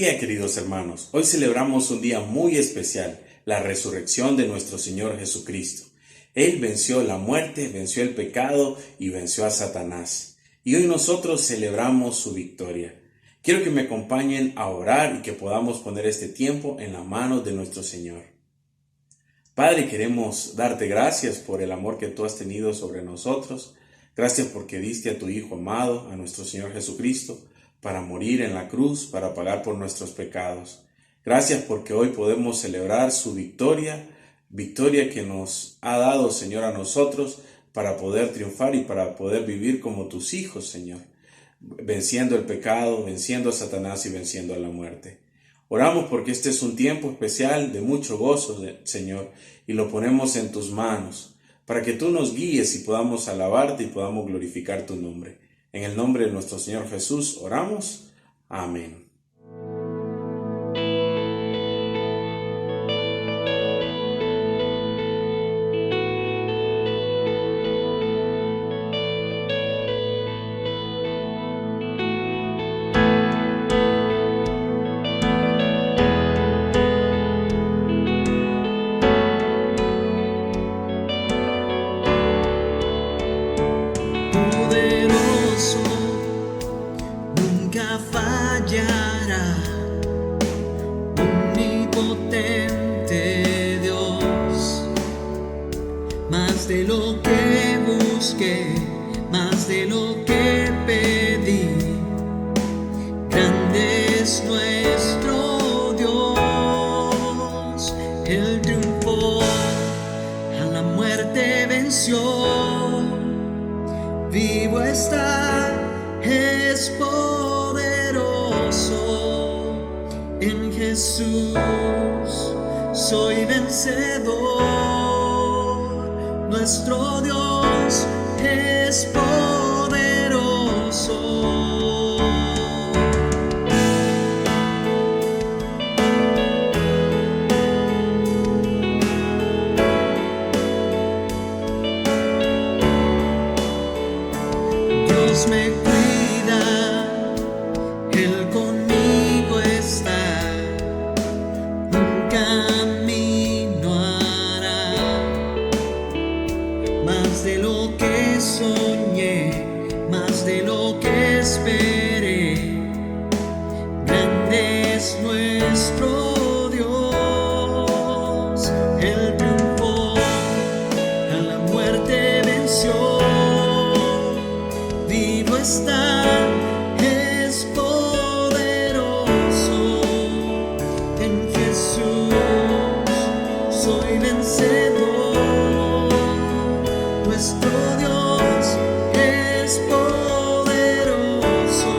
alegría, queridos hermanos. Hoy celebramos un día muy especial, la resurrección de nuestro Señor Jesucristo. Él venció la muerte, venció el pecado y venció a Satanás. Y hoy nosotros celebramos su victoria. Quiero que me acompañen a orar y que podamos poner este tiempo en la mano de nuestro Señor. Padre, queremos darte gracias por el amor que tú has tenido sobre nosotros. Gracias porque diste a tu Hijo amado, a nuestro Señor Jesucristo, para morir en la cruz, para pagar por nuestros pecados. Gracias porque hoy podemos celebrar su victoria que nos ha dado, Señor, a nosotros para poder triunfar y para poder vivir como tus hijos, Señor, venciendo el pecado, venciendo a Satanás y venciendo a la muerte. Oramos porque este es un tiempo especial de mucho gozo, Señor, y lo ponemos en tus manos, para que tú nos guíes y podamos alabarte y podamos glorificar tu nombre. En el nombre de nuestro Señor Jesús oramos. Amén. Fallará, omnipotente Dios, más de lo que busqué, más de lo que pedí, grande es nuestro Dios. Él triunfó, a la muerte venció, vivo está, es poderoso. En Jesús soy vencedor. Nuestro Dios es poderoso. Dios me cuida, Él conmigo está, un camino hará, más de lo que soñé, más de lo que esperé, grande es nuestro Dios. Él triunfó, a la muerte venció, vivo está, es poderoso. En Jesús soy vencedor. Nuestro Dios es poderoso.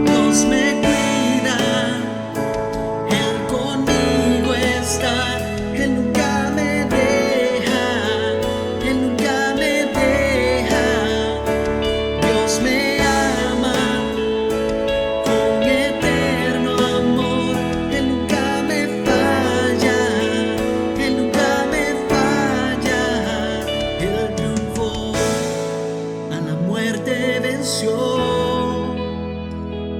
Dios me cuida, Él conmigo está, Él nunca me deja, Él nunca me deja. Dios me ama con eterno amor, Él nunca me falla, Él nunca me falla. Él triunfó, a la muerte venció,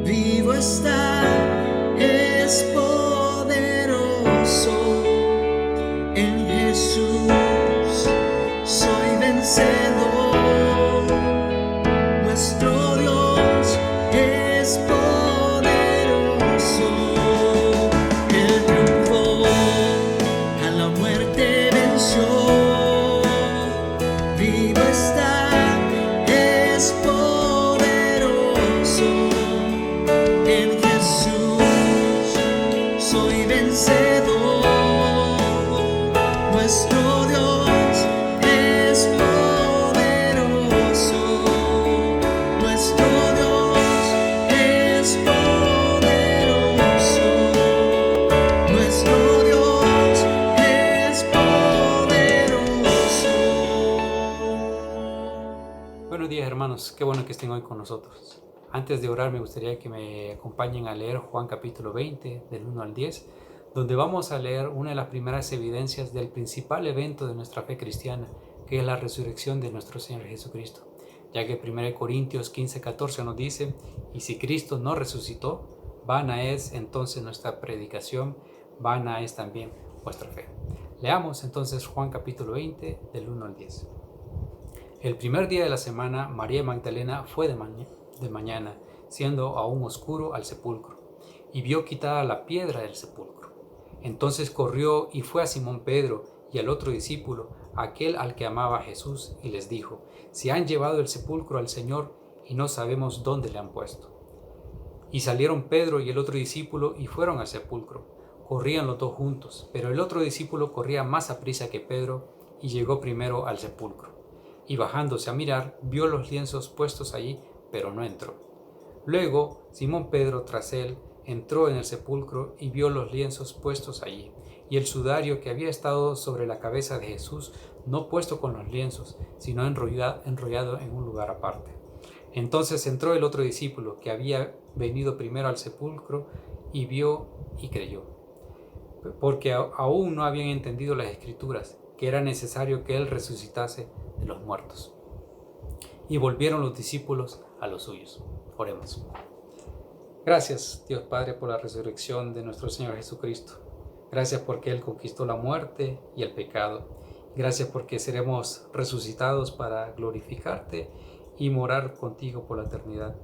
vivo está, es poderoso. En Jesús soy vencedor. Nuestro Dios es poderoso. Él triunfó, a la muerte venció, vivo está, es poderoso. En Jesús soy vencedor. Nuestro Dios es poderoso. Nuestro Dios es poderoso. Nuestro Dios es poderoso. Buenos días, hermanos, qué bueno que estén hoy con nosotros. Antes de orar me gustaría que me acompañen a leer Juan capítulo 20 del 1 al 10, donde vamos a leer una de las primeras evidencias del principal evento de nuestra fe cristiana, que es la resurrección de nuestro Señor Jesucristo, ya que 1 Corintios 15:14 nos dice: y si Cristo no resucitó, vana es entonces nuestra predicación, vana es también vuestra fe. Leamos entonces Juan capítulo 20 del 1 al 10. El primer día de la semana, María Magdalena fue de mañana, siendo aún oscuro, al sepulcro, y vio quitada la piedra del sepulcro. Entonces corrió y fue a Simón Pedro y al otro discípulo, aquel al que amaba a Jesús, y les dijo: si han llevado el sepulcro al Señor y no sabemos dónde le han puesto. Y salieron Pedro y el otro discípulo y fueron al sepulcro. Corrían los dos juntos, pero el otro discípulo corría más aprisa que Pedro y llegó primero al sepulcro. Y bajándose a mirar, vio los lienzos puestos allí, pero no entró. Luego Simón Pedro tras él entró en el sepulcro y vio los lienzos puestos allí, y el sudario que había estado sobre la cabeza de Jesús, no puesto con los lienzos, sino enrollado en un lugar aparte. Entonces entró el otro discípulo, que había venido primero al sepulcro, y vio y creyó, porque aún no habían entendido las Escrituras, que era necesario que él resucitase de los muertos. Y volvieron los discípulos a los suyos. Oremos. Gracias, Dios Padre, por la resurrección de nuestro Señor Jesucristo. Gracias porque Él conquistó la muerte y el pecado. Gracias porque seremos resucitados para glorificarte y morar contigo por la eternidad.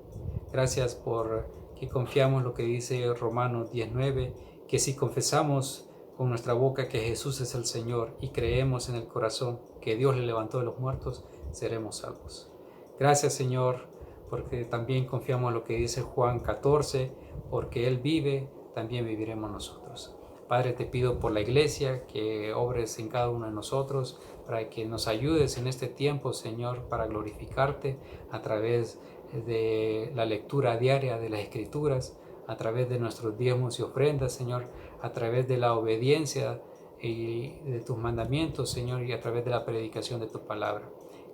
Gracias por que confiamos lo que dice Romanos 19, que si confesamos con nuestra boca que Jesús es el Señor y creemos en el corazón que Dios le levantó de los muertos, seremos salvos. Gracias, Señor, porque también confiamos en lo que dice Juan 14, porque Él vive, también viviremos nosotros. Padre, te pido por la iglesia que obres en cada uno de nosotros, para que nos ayudes en este tiempo, Señor, para glorificarte a través de la lectura diaria de las Escrituras, a través de nuestros diezmos y ofrendas, Señor, a través de la obediencia y de tus mandamientos, Señor, y a través de la predicación de tu palabra.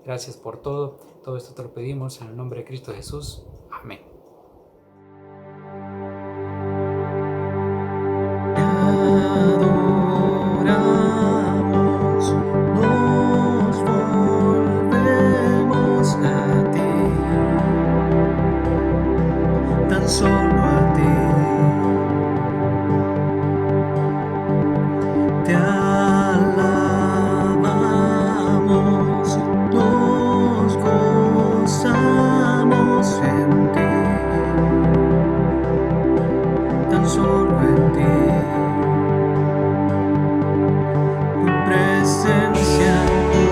Gracias por todo esto te lo pedimos en el nombre de Cristo Jesús. Amén. Adoramos, nos volvemos a ti, tan solo a ti. Te alabamos, nos gozamos en ti, tan solo en ti. Tu presencia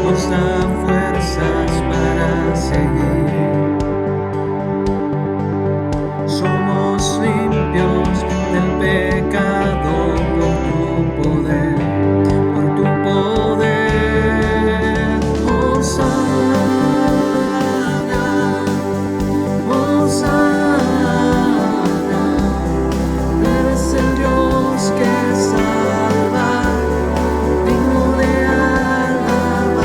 nos da fuerzas para seguir. Somos limpios del pecado por tu poder, por tu poder. Hosana, Hosana, eres el Dios que salva, digno de alabanza.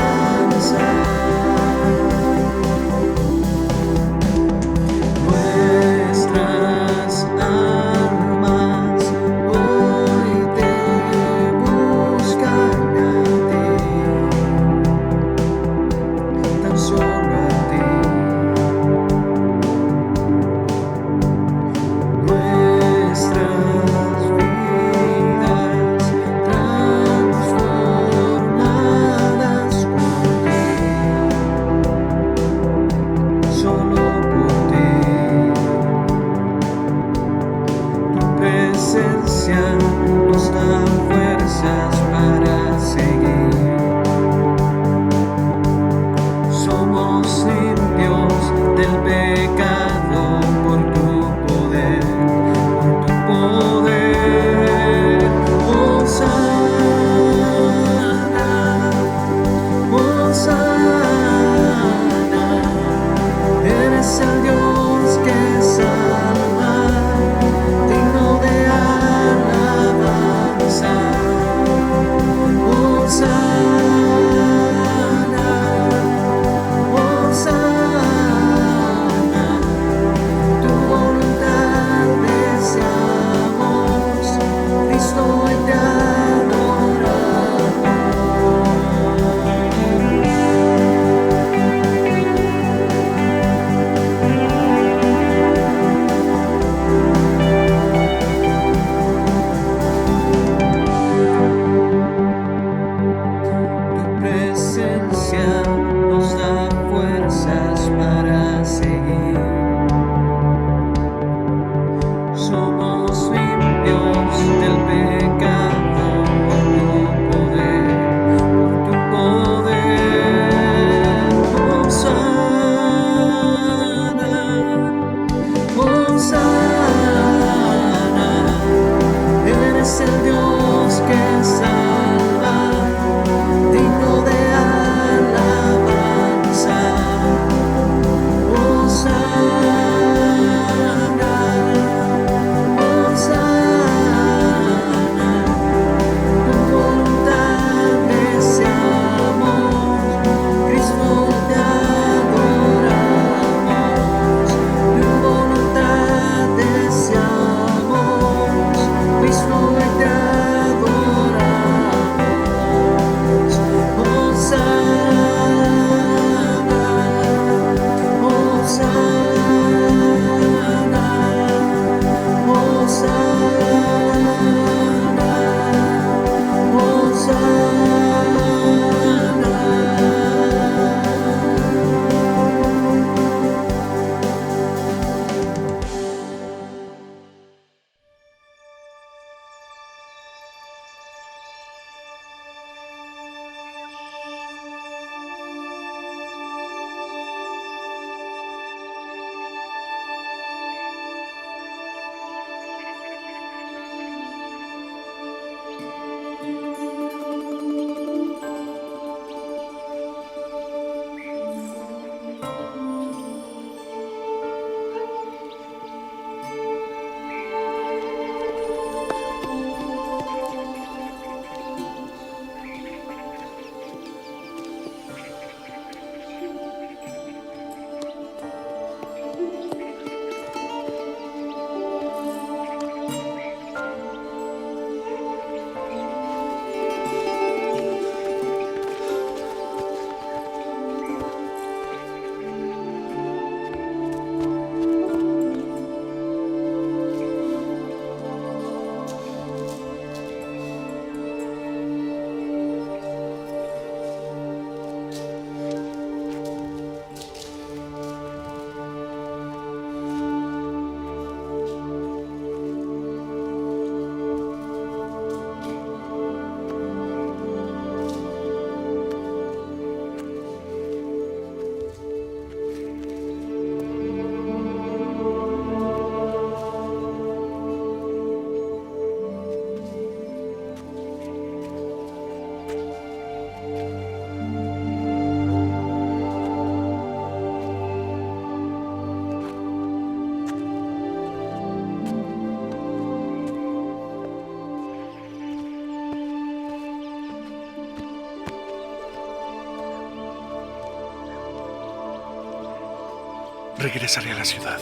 regresaré a la ciudad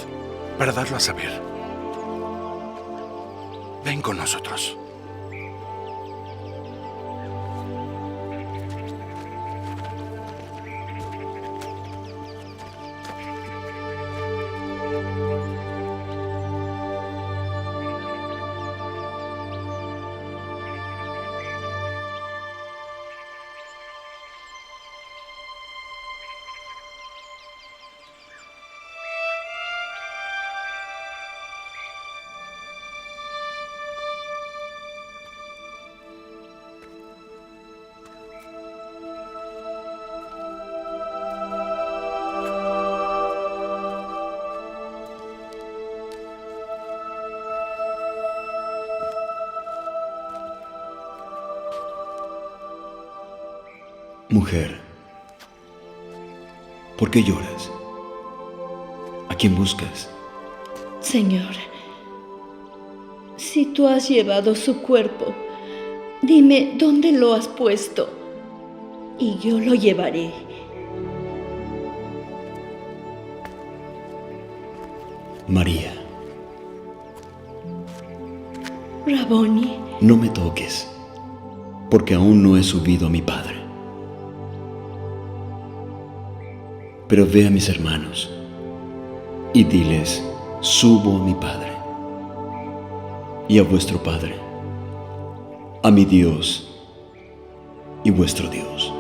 para darlo a saber. Ven con nosotros. Mujer, ¿por qué lloras? ¿A quién buscas? Señor, si tú has llevado su cuerpo, dime dónde lo has puesto y yo lo llevaré. María. Raboni. No me toques, porque aún no he subido a mi Padre. Pero ve a mis hermanos y diles, subo a mi Padre y a vuestro Padre, a mi Dios y vuestro Dios.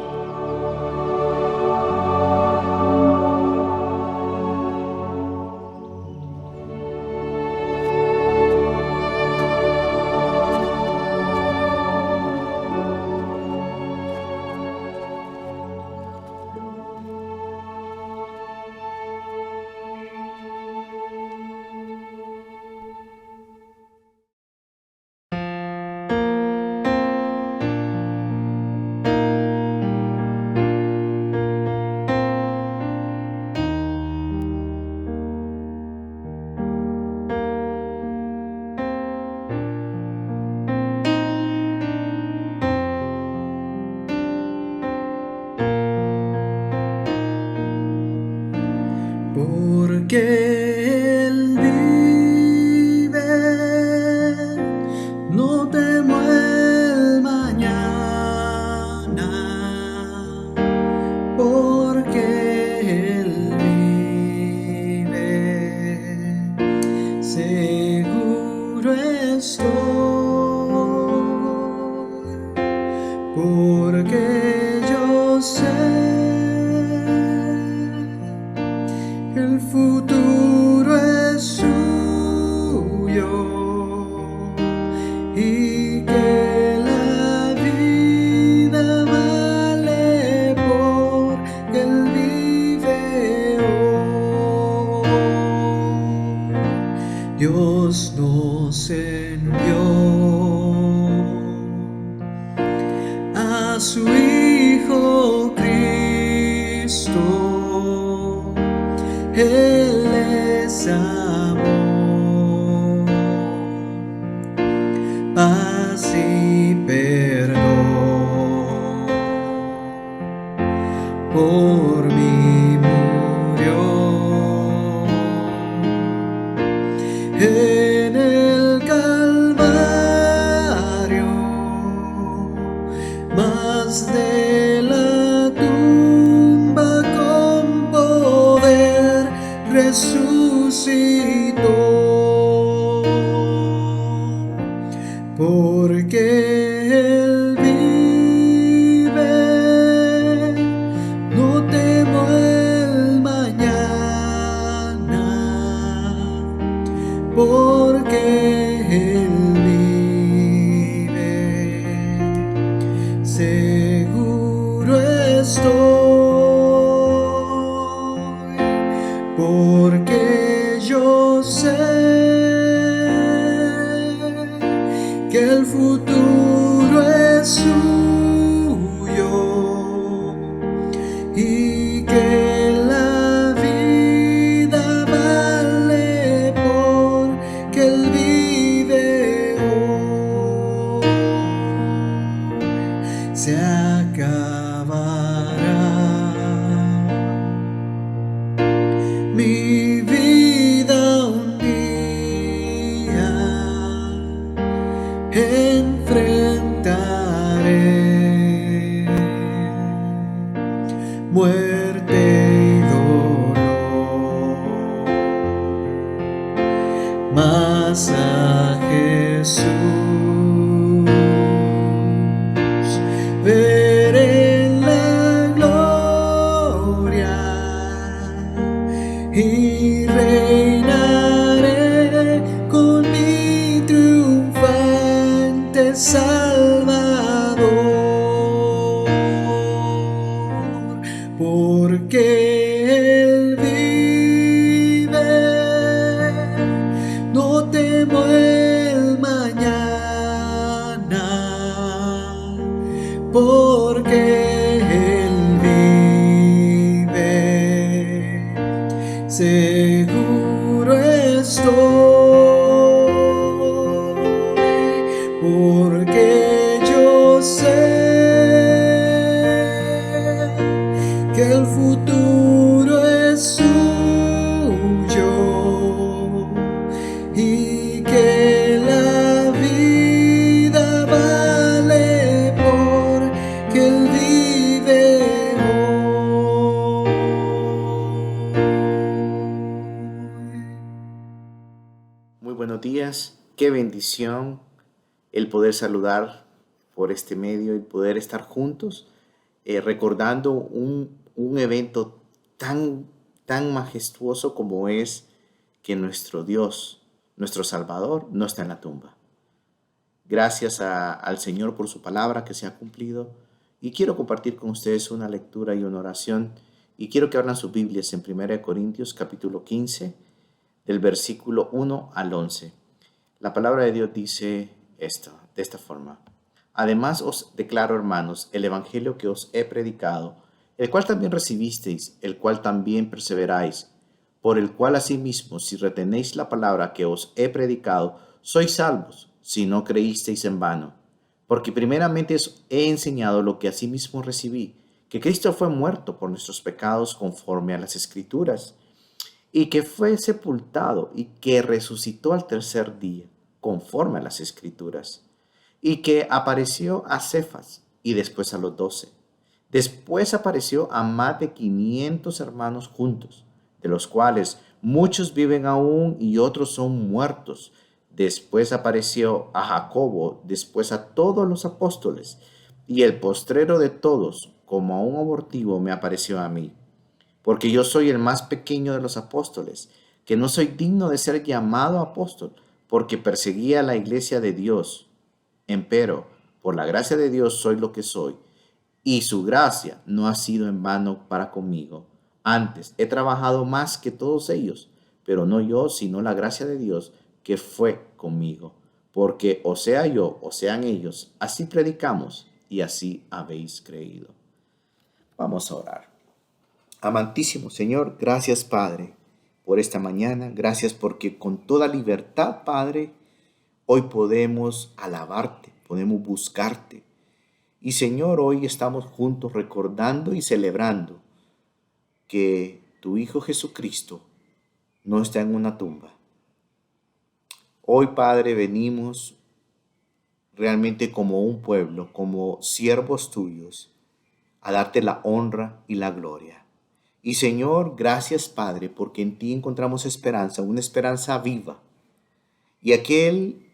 Porque Él vive, no temo el mañana, porque Él vive, seguro estoy, porque yo sé el futuro es suyo y que la vida vale porque Él vive hoy. Dios nos envió a su Hijo Cristo. Él es amor, paz y perdón. Por mí murió en el Calvario, más de la tumba con poder resucitó, porque Él vive, no temo el mañana, porque Él vive, seguro estoy, porque yo sé que el futuro es suyo y que la vida vale porque Él vive hoy. Se acabará mi muerte y dolor, mas a Jesús veré en la gloria y reinaré con mi triunfante Salvador, porque Él vive. No temo el mañana, porque Él vive. Seguro estoy, porque yo sé que el futuro es suyo y que la vida vale porque Él vive hoy. Muy buenos días, qué bendición el poder saludar por este medio y poder estar juntos recordando un evento tan majestuoso como es que nuestro Dios, nuestro Salvador, no está en la tumba. Gracias al Señor por su palabra que se ha cumplido, y quiero compartir con ustedes una lectura y una oración, y quiero que abran sus Biblias en 1 Corintios capítulo 15, del versículo 1 al 11. La palabra de Dios dice esto, de esta forma: además os declaro, hermanos, el evangelio que os he predicado, el cual también recibisteis, el cual también perseveráis, por el cual asimismo, si retenéis la palabra que os he predicado, sois salvos, si no creísteis en vano. Porque primeramente os he enseñado lo que asimismo recibí, que Cristo fue muerto por nuestros pecados conforme a las Escrituras, y que fue sepultado y que resucitó al tercer día, conforme a las Escrituras, y que apareció a Cefas y después a los 12. Después apareció a más de 500 hermanos juntos, de los cuales muchos viven aún y otros son muertos. Después apareció a Jacobo, después a todos los apóstoles, y el postrero de todos, como a un abortivo, me apareció a mí. Porque yo soy el más pequeño de los apóstoles, que no soy digno de ser llamado apóstol, porque perseguía la iglesia de Dios. Empero, por la gracia de Dios soy lo que soy, y su gracia no ha sido en vano para conmigo. Antes he trabajado más que todos ellos, pero no yo, sino la gracia de Dios que fue conmigo. Porque o sea yo, o sean ellos, así predicamos y así habéis creído. Vamos a orar. Amantísimo Señor, gracias Padre por esta mañana. Gracias porque con toda libertad, Padre, hoy podemos alabarte, podemos buscarte. Y Señor, hoy estamos juntos recordando y celebrando que tu Hijo Jesucristo no está en una tumba. Hoy, Padre, venimos realmente como un pueblo, como siervos tuyos, a darte la honra y la gloria. Y Señor, gracias Padre, porque en ti encontramos esperanza, una esperanza viva. Y aquel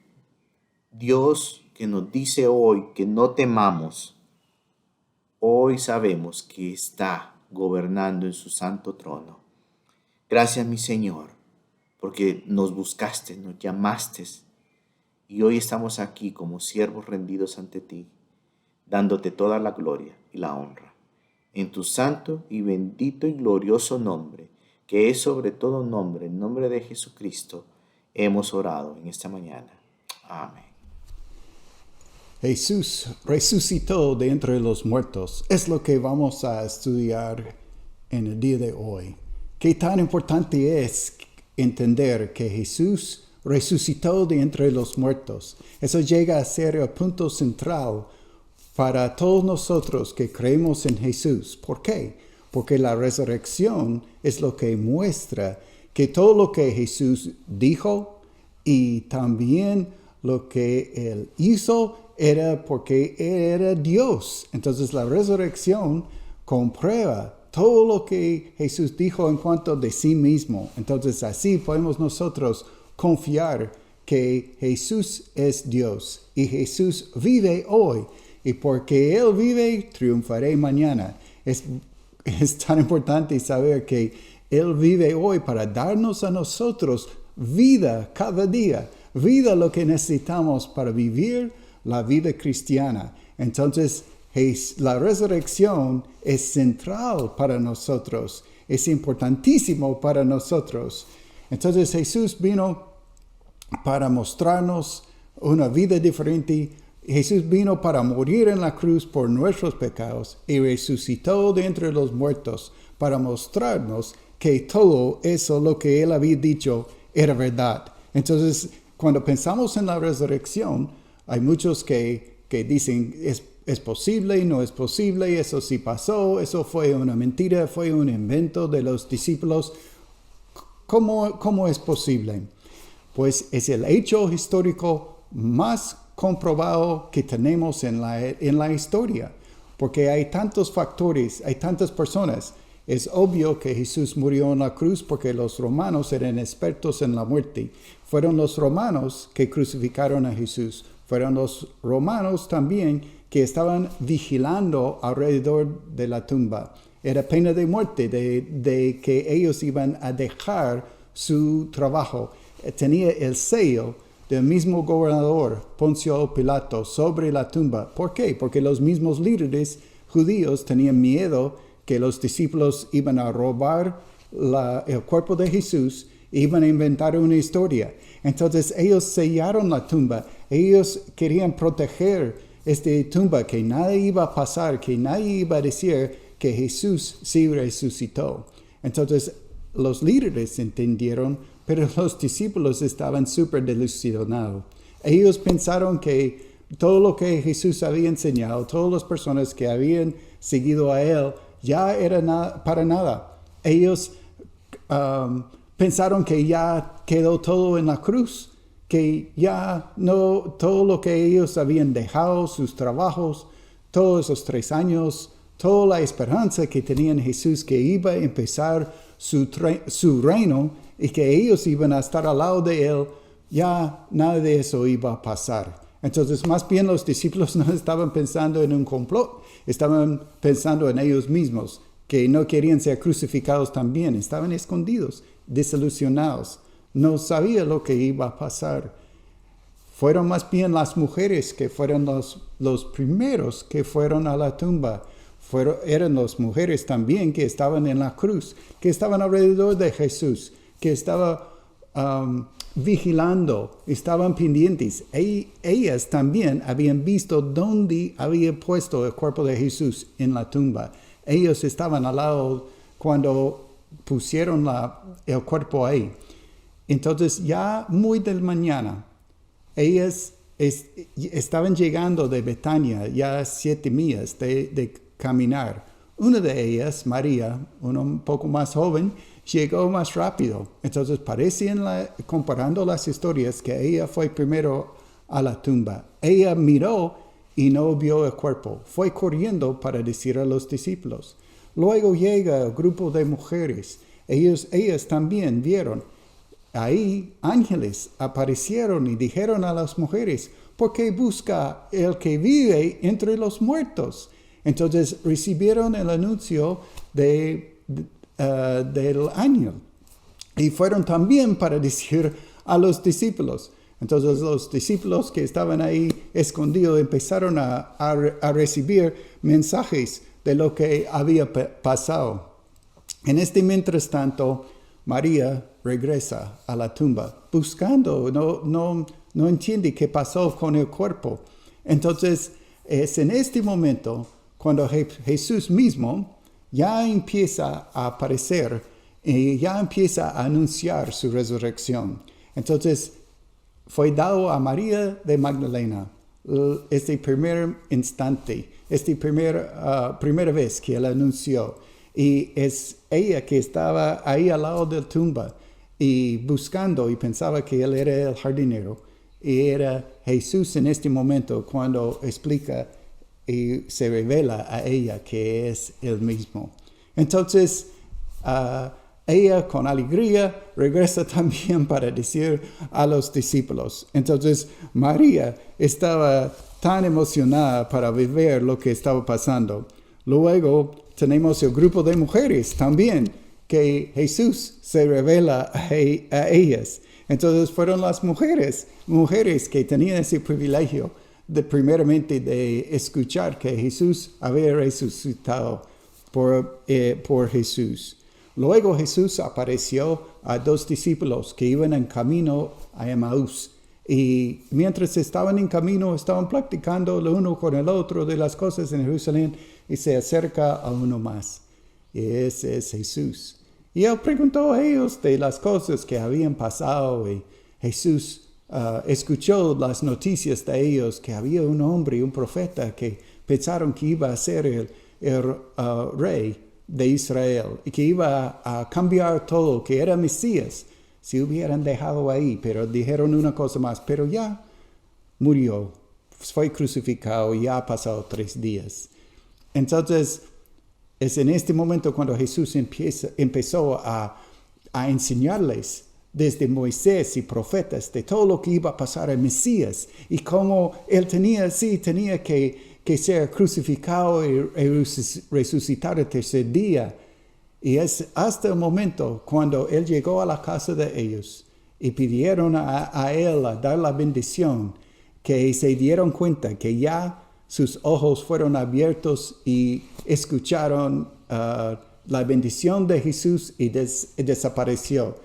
Dios que nos dice hoy que no temamos, hoy sabemos que está gobernando en su santo trono. Gracias, mi Señor, porque nos buscaste, nos llamaste, y hoy estamos aquí como siervos rendidos ante ti, dándote toda la gloria y la honra. En tu santo y bendito y glorioso nombre, que es sobre todo nombre, en nombre de Jesucristo, hemos orado en esta mañana. Amén. Jesús resucitó de entre los muertos. Es lo que vamos a estudiar en el día de hoy. Qué tan importante es entender que Jesús resucitó de entre los muertos. Eso llega a ser el punto central para todos nosotros que creemos en Jesús. ¿Por qué? Porque la resurrección es lo que muestra que todo lo que Jesús dijo y también lo que Él hizo era porque Él era Dios. Entonces la resurrección comprueba todo lo que Jesús dijo en cuanto de sí mismo. Entonces así podemos nosotros confiar que Jesús es Dios y Jesús vive hoy. Y porque Él vive, triunfaré mañana. Es tan importante saber que Él vive hoy para darnos a nosotros vida cada día. Vida lo que necesitamos para vivir la vida cristiana. Entonces, la resurrección es central para nosotros. Es importantísimo para nosotros. Entonces, Jesús vino para mostrarnos una vida diferente. Jesús vino para morir en la cruz por nuestros pecados y resucitó de entre los muertos para mostrarnos que todo eso, lo que Él había dicho, era verdad. Entonces, cuando pensamos en la resurrección, hay muchos que dicen, es posible, no es posible, eso sí pasó, eso fue una mentira, fue un invento de los discípulos. ¿Cómo es posible? Pues es el hecho histórico más comprobado que tenemos en la historia, porque hay tantos factores, hay tantas personas. Es obvio que Jesús murió en la cruz porque los romanos eran expertos en la muerte. Fueron los romanos que crucificaron a Jesús. Fueron los romanos también que estaban vigilando alrededor de la tumba. Era pena de muerte de que ellos iban a dejar su trabajo. Tenía el sello del mismo gobernador, Poncio Pilato, sobre la tumba. ¿Por qué? Porque los mismos líderes judíos tenían miedo que los discípulos iban a robar el cuerpo de Jesús e iban a inventar una historia. Entonces ellos sellaron la tumba. Ellos querían proteger esta tumba, que nadie iba a pasar, que nadie iba a decir que Jesús sí resucitó. Entonces los líderes entendieron, pero los discípulos estaban súper desilusionados. Ellos pensaron que todo lo que Jesús había enseñado, todas las personas que habían seguido a Él, ya era para nada. Ellos pensaron que ya quedó todo en la cruz, que ya no, todo lo que ellos habían dejado, sus trabajos, todos esos 3 años, toda la esperanza que tenían en Jesús, que iba a empezar su reino y que ellos iban a estar al lado de Él, ya nada de eso iba a pasar. Entonces, más bien los discípulos no estaban pensando en un complot, estaban pensando en ellos mismos, que no querían ser crucificados también, estaban escondidos, desilusionados, no sabían lo que iba a pasar. Fueron más bien las mujeres que fueron los primeros que fueron a la tumba. Eran las mujeres también que estaban en la cruz, que estaban alrededor de Jesús, que estaban vigilando, estaban pendientes. Ellas también habían visto dónde había puesto el cuerpo de Jesús en la tumba. Ellos estaban al lado cuando pusieron el cuerpo ahí. Entonces ya muy de mañana, ellas estaban llegando de Betania, ya 7 millas de caminar. Una de ellas, María, una un poco más joven, llegó más rápido. Entonces parece, comparando las historias, que ella fue primero a la tumba. Ella miró y no vio el cuerpo. Fue corriendo para decir a los discípulos. Luego llega el grupo de mujeres. Ellas también vieron. Ahí ángeles aparecieron y dijeron a las mujeres, ¿por qué busca el que vive entre los muertos? Entonces recibieron el anuncio del ángel y fueron también para decir a los discípulos. Entonces los discípulos que estaban ahí escondidos empezaron a recibir mensajes de lo que había pasado. En mientras tanto, María regresa a la tumba buscando, no entiende qué pasó con el cuerpo. Entonces es en este momento cuando Jesús mismo ya empieza a aparecer y ya empieza a anunciar su resurrección. Entonces fue dado a María de Magdalena este primer instante, primera vez que él anunció. Y es ella que estaba ahí al lado de la tumba y buscando, y pensaba que él era el jardinero. Y era Jesús en este momento cuando explica y se revela a ella que es el mismo. Entonces, ella con alegría regresa también para decir a los discípulos. Entonces, María estaba tan emocionada para ver lo que estaba pasando. Luego tenemos el grupo de mujeres también, que Jesús se revela a ellas. Entonces fueron las mujeres que tenían ese privilegio primeramente de escuchar que Jesús había resucitado por Jesús. Luego Jesús apareció a 2 discípulos que iban en camino a Emaús. Y mientras estaban en camino, estaban platicando el uno con el otro de las cosas en Jerusalén, y se acerca a uno más. Y ese es Jesús. Y él preguntó a ellos de las cosas que habían pasado, y Jesús escuchó las noticias de ellos, que había un hombre, un profeta, que pensaron que iba a ser el rey de Israel, y que iba a cambiar todo, que era Mesías, si hubieran dejado ahí. Pero dijeron una cosa más, pero ya murió, fue crucificado, y ya ha pasado 3 días. Entonces, es en este momento cuando Jesús empezó a enseñarles desde Moisés y profetas de todo lo que iba a pasar al Mesías, y cómo él tenía que ser crucificado y resucitar el 3er día. Y es hasta el momento cuando él llegó a la casa de ellos y pidieron a él a dar la bendición, que se dieron cuenta que ya sus ojos fueron abiertos y escucharon la bendición de Jesús, y desapareció.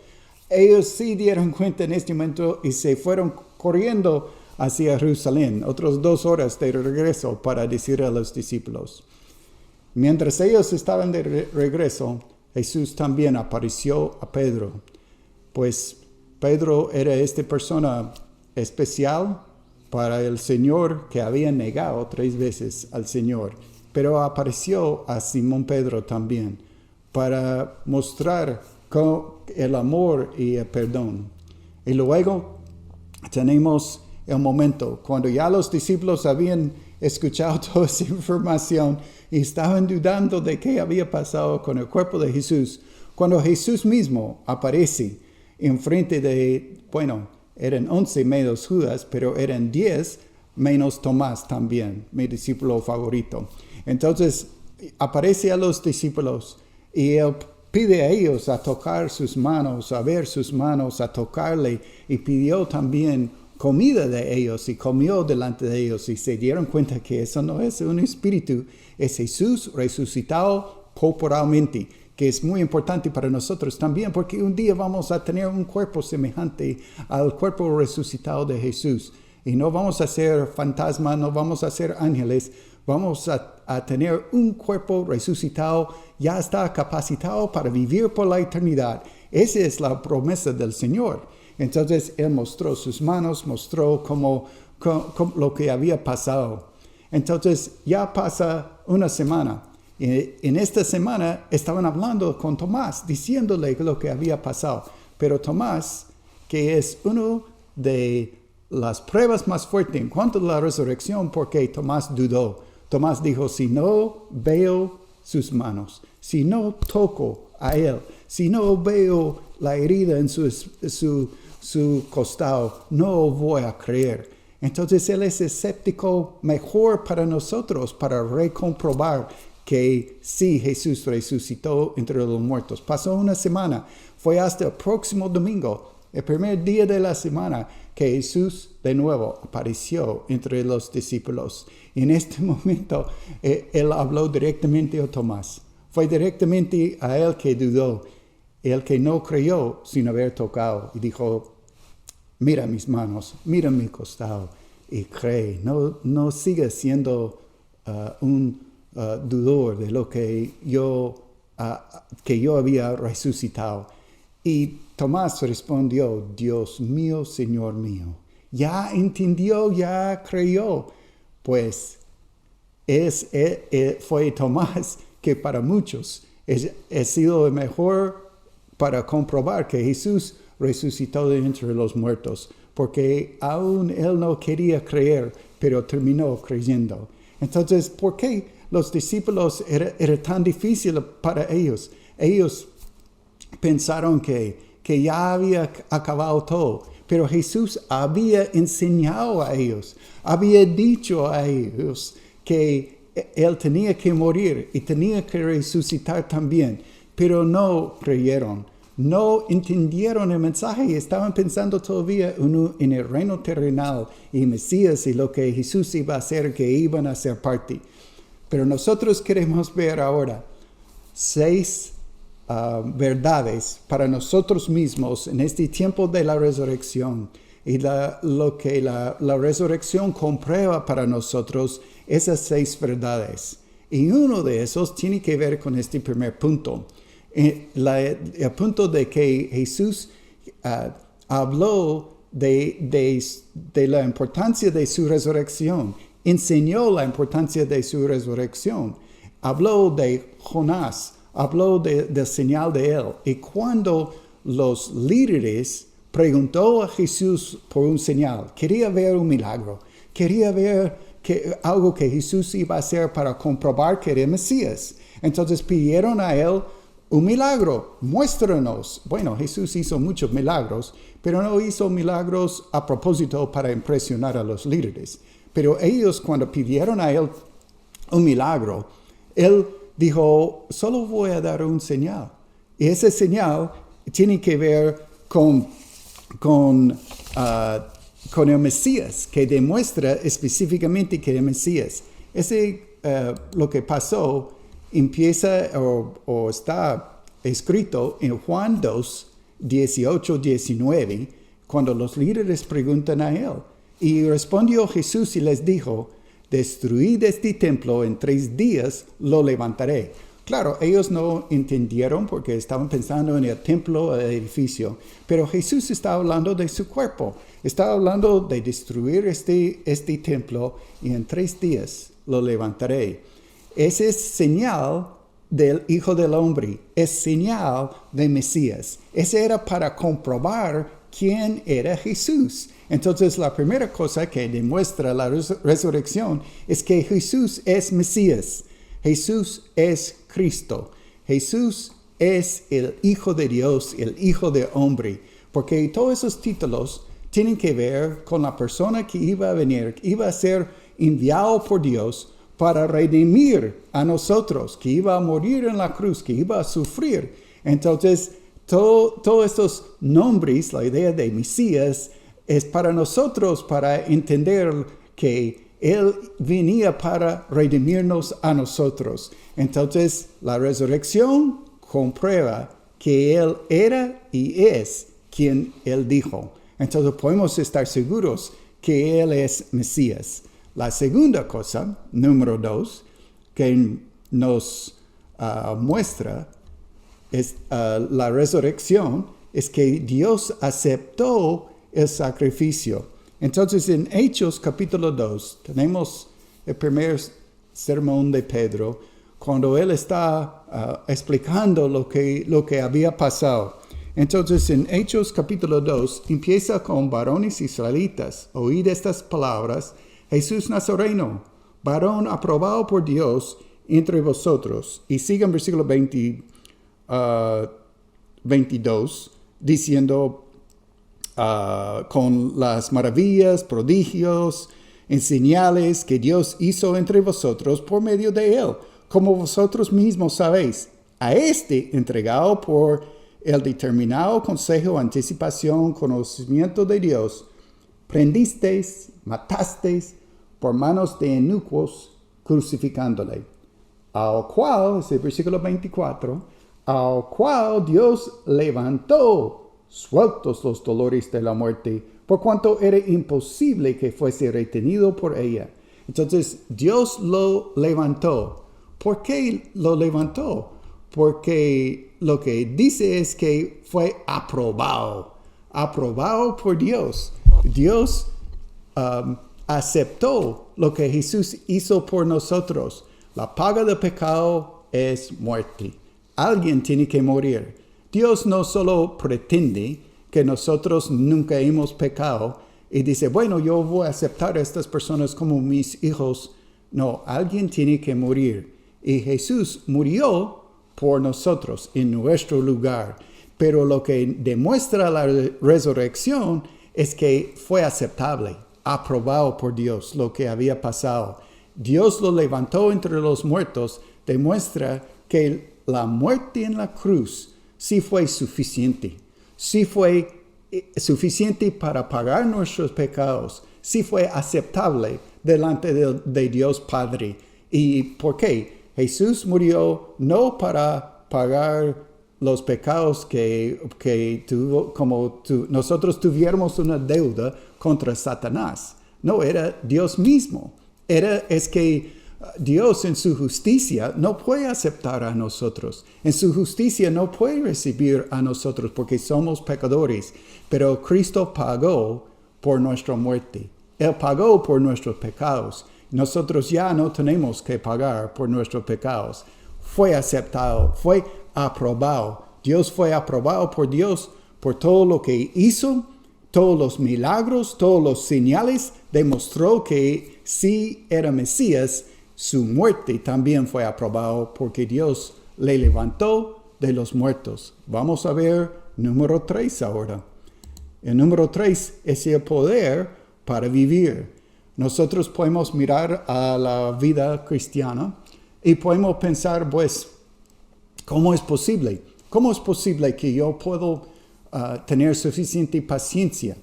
Ellos sí dieron cuenta en este momento y se fueron corriendo hacia Jerusalén, otras 2 horas de regreso, para decir a los discípulos. Mientras ellos estaban de regreso, Jesús también apareció a Pedro. Pues Pedro era esta persona especial para el Señor, que había negado 3 veces al Señor. Pero apareció a Simón Pedro también para mostrar el amor y el perdón. Y luego tenemos el momento cuando ya los discípulos habían escuchado toda esa información y estaban dudando de qué había pasado con el cuerpo de Jesús, cuando Jesús mismo aparece enfrente de, eran 11 menos Judas, pero eran 10 menos Tomás también, mi discípulo favorito. Entonces aparece a los discípulos y él pide a ellos a tocar sus manos, a ver sus manos, a tocarle, y pidió también comida de ellos, y comió delante de ellos, y se dieron cuenta que eso no es un espíritu, es Jesús resucitado corporalmente, que es muy importante para nosotros también, porque un día vamos a tener un cuerpo semejante al cuerpo resucitado de Jesús, y no vamos a ser fantasmas, no vamos a ser ángeles, vamos a tener un cuerpo resucitado, ya está capacitado para vivir por la eternidad. Esa es la promesa del Señor. Entonces Él mostró sus manos, mostró cómo lo que había pasado. Entonces ya pasa una semana. En esta semana estaban hablando con Tomás, diciéndole lo que había pasado. Pero Tomás, que es uno de las pruebas más fuertes en cuanto a la resurrección, porque Tomás dudó. Tomás dijo, si no veo sus manos, si no toco a él, si no veo la herida en su costado, no voy a creer. Entonces él es escéptico mejor para nosotros, para recomprobar que sí, Jesús resucitó entre los muertos. Pasó una semana, fue hasta el próximo domingo, el primer día de la semana, que Jesús de nuevo apareció entre los discípulos. Y en este momento él habló directamente a Tomás. Fue directamente a él que dudó, el que no creyó sin haber tocado. Y dijo, mira mis manos, mira mi costado y cree. No sigas siendo un dudor de lo que yo había resucitado. Y Tomás respondió, Dios mío, Señor mío. Ya entendió, ya creyó. Pues fue Tomás que para muchos ha sido el mejor para comprobar que Jesús resucitó de entre los muertos, porque aún él no quería creer, pero terminó creyendo. Entonces, ¿por qué los discípulos era tan difícil para ellos. Ellos pensaron que ya había acabado todo, pero Jesús había enseñado a ellos, había dicho a ellos que Él tenía que morir y tenía que resucitar también, pero no creyeron, no entendieron el mensaje y estaban pensando todavía en el reino terrenal y Mesías y lo que Jesús iba a hacer, que iban a ser parte. Pero nosotros queremos ver ahora 6 verdades para nosotros mismos en este tiempo de la resurrección y lo que la resurrección comprueba para nosotros, esas 6 verdades. Y uno de esos tiene que ver con este primer punto, el punto de que Jesús habló de la importancia de su resurrección, enseñó la importancia de su resurrección, habló de Jonás, habló del señal de él. Y cuando los líderes preguntó a Jesús por un señal, quería ver un milagro, quería ver algo que Jesús iba a hacer para comprobar que era Mesías. Entonces pidieron a él un milagro, muéstranos. Bueno, Jesús hizo muchos milagros, pero no hizo milagros a propósito para impresionar a los líderes. Pero ellos, cuando pidieron a él un milagro, él dijo, solo voy a dar un señal. Y ese señal tiene que ver con el Mesías, que demuestra específicamente que es el Mesías. Lo que pasó empieza o está escrito en Juan 2, 18, 19, cuando los líderes preguntan a él. Y respondió Jesús y les dijo, destruid este templo, en 3 días lo levantaré. Claro, ellos no entendieron porque estaban pensando en el templo, el edificio, pero Jesús está hablando de su cuerpo. Está hablando de destruir este templo y en 3 días lo levantaré. Ese es señal del Hijo del Hombre, es señal de Mesías. Ese era para comprobar quién era Jesús. Entonces, la primera cosa que demuestra la resurrección es que Jesús es Mesías. Jesús es Cristo. Jesús es el Hijo de Dios, el Hijo del Hombre. Porque todos esos títulos tienen que ver con la persona que iba a venir, que iba a ser enviado por Dios para redimir a nosotros, que iba a morir en la cruz, que iba a sufrir. Entonces, todos estos nombres, la idea de Mesías, es para nosotros, para entender que Él venía para redimirnos a nosotros. Entonces, la resurrección comprueba que Él era y es quien Él dijo. Entonces, podemos estar seguros que Él es Mesías. La segunda cosa, número 2, que nos muestra es, la resurrección, es que Dios aceptó el sacrificio. Entonces, en Hechos capítulo 2, tenemos el primer sermón de Pedro, cuando él está explicando lo que había pasado. Entonces, en Hechos capítulo 2, empieza con varones israelitas. Oíd estas palabras: Jesús Nazareno, varón aprobado por Dios entre vosotros. Y sigue en versículo 22, diciendo, con las maravillas, prodigios, en señales que Dios hizo entre vosotros por medio de él, como vosotros mismos sabéis, a este entregado por el determinado consejo, anticipación, conocimiento de Dios, prendisteis, matasteis por manos de inicuos, crucificándole, al cual, es el versículo 24, al cual Dios levantó, sueltos los dolores de la muerte, por cuanto era imposible que fuese retenido por ella. Entonces, Dios lo levantó. ¿Por qué lo levantó? Porque lo que dice es que fue aprobado por Dios. Dios aceptó lo que Jesús hizo por nosotros. La paga del pecado es muerte. Alguien tiene que morir. Dios no solo pretende que nosotros nunca hemos pecado y dice, bueno, yo voy a aceptar a estas personas como mis hijos No, alguien tiene que morir. Y Jesús murió por nosotros en nuestro lugar. Pero lo que demuestra la resurrección es que fue aceptable, aprobado por Dios lo que había pasado. Dios lo levantó entre los muertos, demuestra que la muerte en la cruz sí fue suficiente. Sí fue suficiente para pagar nuestros pecados. Sí fue aceptable delante de Dios Padre. ¿Y por qué? Jesús murió no para pagar los pecados que tuvo, nosotros tuviéramos una deuda contra Satanás. No, era Dios mismo. Es que Dios en su justicia no puede aceptar a nosotros. En su justicia no puede recibir a nosotros porque somos pecadores. Pero Cristo pagó por nuestra muerte. Él pagó por nuestros pecados. Nosotros ya no tenemos que pagar por nuestros pecados. Fue aceptado, fue aprobado. Dios fue aprobado por Dios por todo lo que hizo, todos los milagros, todos los señales. Demostró que si era Mesías, su muerte también fue aprobado porque Dios le levantó de los muertos. Vamos a ver número 3 ahora. El número 3 es el poder para vivir. Nosotros podemos mirar a la vida cristiana y podemos pensar, pues, ¿cómo es posible? ¿Cómo es posible que yo puedo tener suficiente paciencia?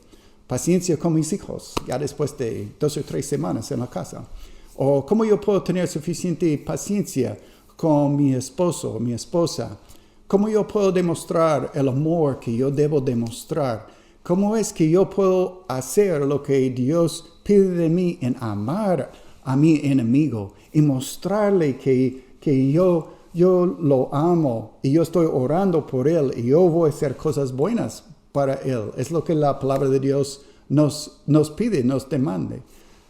Paciencia con mis hijos, ya después de 2 o 3 semanas en la casa. O ¿cómo yo puedo tener suficiente paciencia con mi esposo o mi esposa? ¿Cómo yo puedo demostrar el amor que yo debo demostrar? ¿Cómo es que yo puedo hacer lo que Dios pide de mí en amar a mi enemigo y mostrarle que yo lo amo y yo estoy orando por él y yo voy a hacer cosas buenas para él? Es lo que la palabra de Dios nos pide, nos demanda.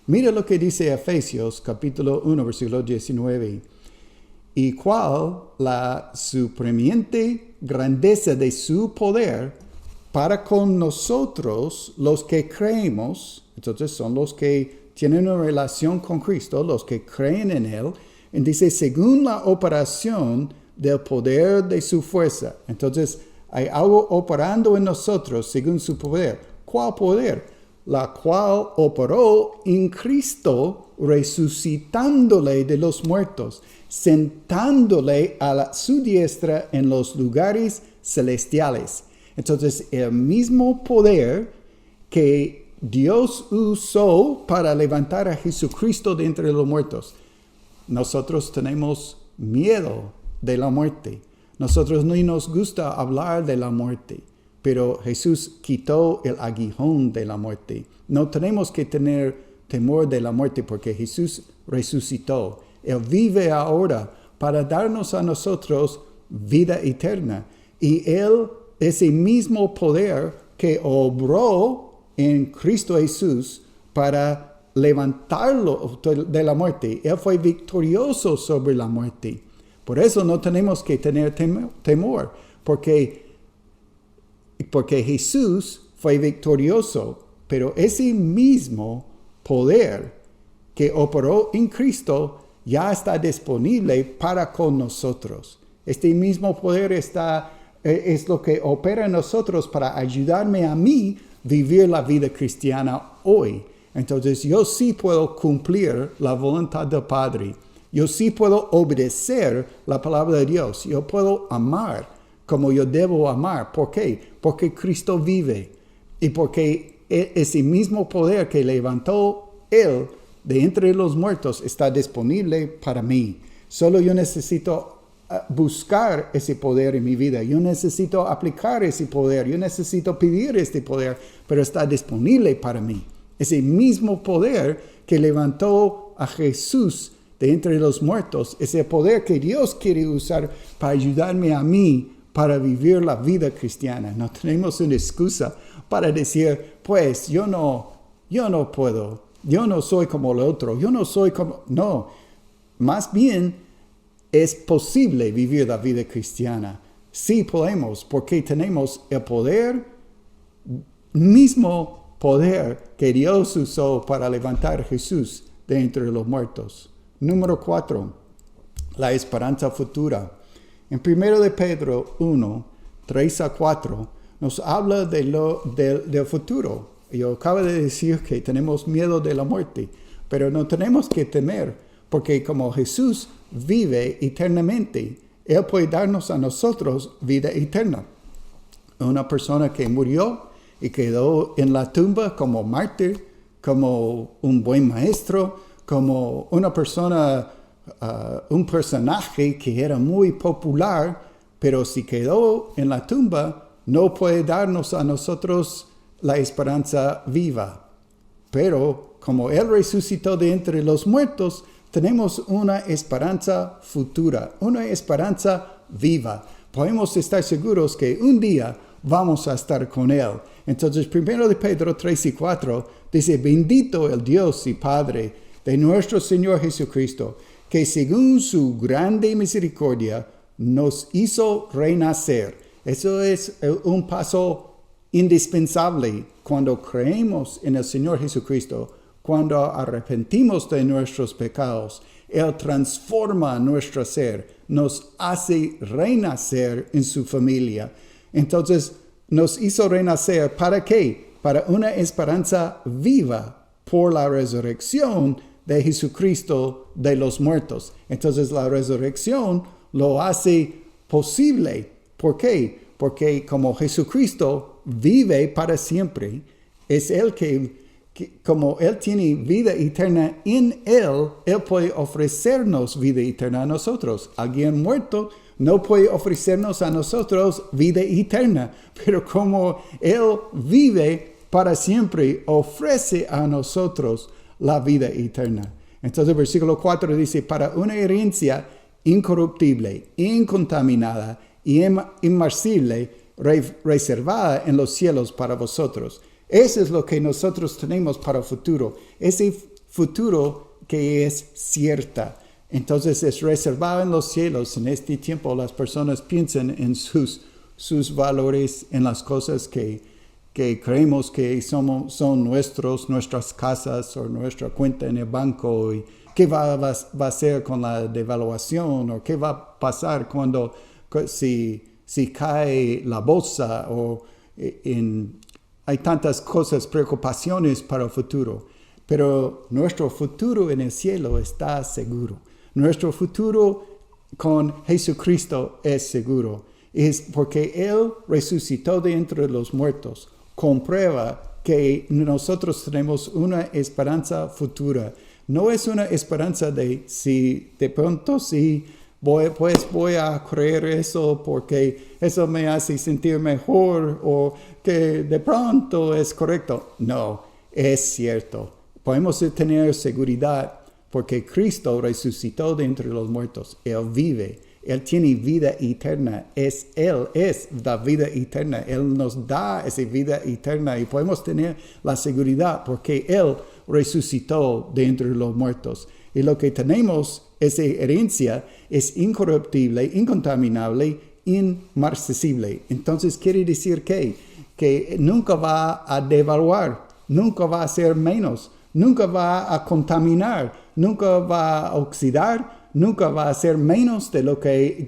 Mira lo que dice Efesios capítulo 1, versículo 19. Y cuál la supremiente grandeza de su poder para con nosotros los que creemos. Entonces son los que tienen una relación con Cristo, los que creen en Él. Y dice, según la operación del poder de su fuerza. Entonces hay algo operando en nosotros según su poder. ¿Cuál poder? La cual operó en Cristo, resucitándole de los muertos, sentándole a su diestra en los lugares celestiales. Entonces, el mismo poder que Dios usó para levantar a Jesucristo de entre los muertos. Nosotros tenemos miedo de la muerte. Nosotros no nos gusta hablar de la muerte, pero Jesús quitó el aguijón de la muerte. No tenemos que tener temor de la muerte porque Jesús resucitó. Él vive ahora para darnos a nosotros vida eterna. Y Él, ese mismo poder que obró en Cristo Jesús para levantarlo de la muerte, Él fue victorioso sobre la muerte. Por eso no tenemos que tener temor, porque Jesús fue victorioso, pero ese mismo poder que operó en Cristo ya está disponible para con nosotros. Este mismo poder es lo que opera en nosotros para ayudarme a mí vivir la vida cristiana hoy. Entonces yo sí puedo cumplir la voluntad del Padre. Yo sí puedo obedecer la palabra de Dios. Yo puedo amar como yo debo amar. ¿Por qué? Porque Cristo vive. Y porque ese mismo poder que levantó Él de entre los muertos está disponible para mí. Solo yo necesito buscar ese poder en mi vida. Yo necesito aplicar ese poder. Yo necesito pedir este poder, pero está disponible para mí. Ese mismo poder que levantó a Jesús de entre los muertos, ese poder que Dios quiere usar para ayudarme a mí para vivir la vida cristiana. No tenemos una excusa para decir, pues yo no puedo, yo no soy como el otro, yo no soy como... No, más bien es posible vivir la vida cristiana. Sí podemos, porque tenemos el poder, mismo poder que Dios usó para levantar a Jesús de entre los muertos. Número 4, la esperanza futura. En 1 de Pedro 1, 3 a 4, nos habla del futuro. Yo acabo de decir que tenemos miedo de la muerte, pero no tenemos que temer, porque como Jesús vive eternamente, Él puede darnos a nosotros vida eterna. Una persona que murió y quedó en la tumba como mártir, como un buen maestro, como una persona, un personaje que era muy popular, pero si quedó en la tumba, no puede darnos a nosotros la esperanza viva. Pero como Él resucitó de entre los muertos, tenemos una esperanza futura, una esperanza viva. Podemos estar seguros que un día vamos a estar con Él. Entonces, 1 de Pedro 3 y 4 dice, bendito el Dios y Padre de nuestro Señor Jesucristo, que según su grande misericordia nos hizo renacer. Eso es un paso indispensable cuando creemos en el Señor Jesucristo, cuando arrepentimos de nuestros pecados. Él transforma nuestro ser, nos hace renacer en su familia. Entonces, nos hizo renacer, ¿para qué? Para una esperanza viva por la resurrección de Jesucristo de los muertos. Entonces, la resurrección lo hace posible. ¿Por qué? Porque como Jesucristo vive para siempre, es Él que como Él tiene vida eterna en Él, Él puede ofrecernos vida eterna a nosotros. Alguien muerto no puede ofrecernos a nosotros vida eterna, pero como Él vive para siempre, ofrece a nosotros la vida eterna. Entonces el versículo 4 dice, para una herencia incorruptible, incontaminada y inmarcesible, reservada en los cielos para vosotros. Eso es lo que nosotros tenemos para el futuro. Ese futuro que es cierta. Entonces es reservado en los cielos. En este tiempo las personas piensan en sus valores, en las cosas que creemos que son nuestras casas o nuestra cuenta en el banco. Y qué va a ser con la devaluación o qué va a pasar si cae la bolsa o hay tantas cosas, preocupaciones para el futuro. Pero nuestro futuro en el cielo está seguro. Nuestro futuro con Jesucristo es seguro. Es porque Él resucitó de entre los muertos. Comprueba que nosotros tenemos una esperanza futura. No es una esperanza de si de pronto sí. Voy a creer eso porque eso me hace sentir mejor o que de pronto es correcto. No, es cierto. Podemos tener seguridad porque Cristo resucitó de entre los muertos. Él vive. Él tiene vida eterna. Él es la vida eterna. Él nos da esa vida eterna y podemos tener la seguridad porque Él resucitó de entre los muertos. Y lo que tenemos, esa herencia, es incorruptible, incontaminable, inmarcesible. Entonces quiere decir que nunca va a devaluar, nunca va a ser menos, nunca va a contaminar, nunca va a oxidar, nunca va a ser menos de lo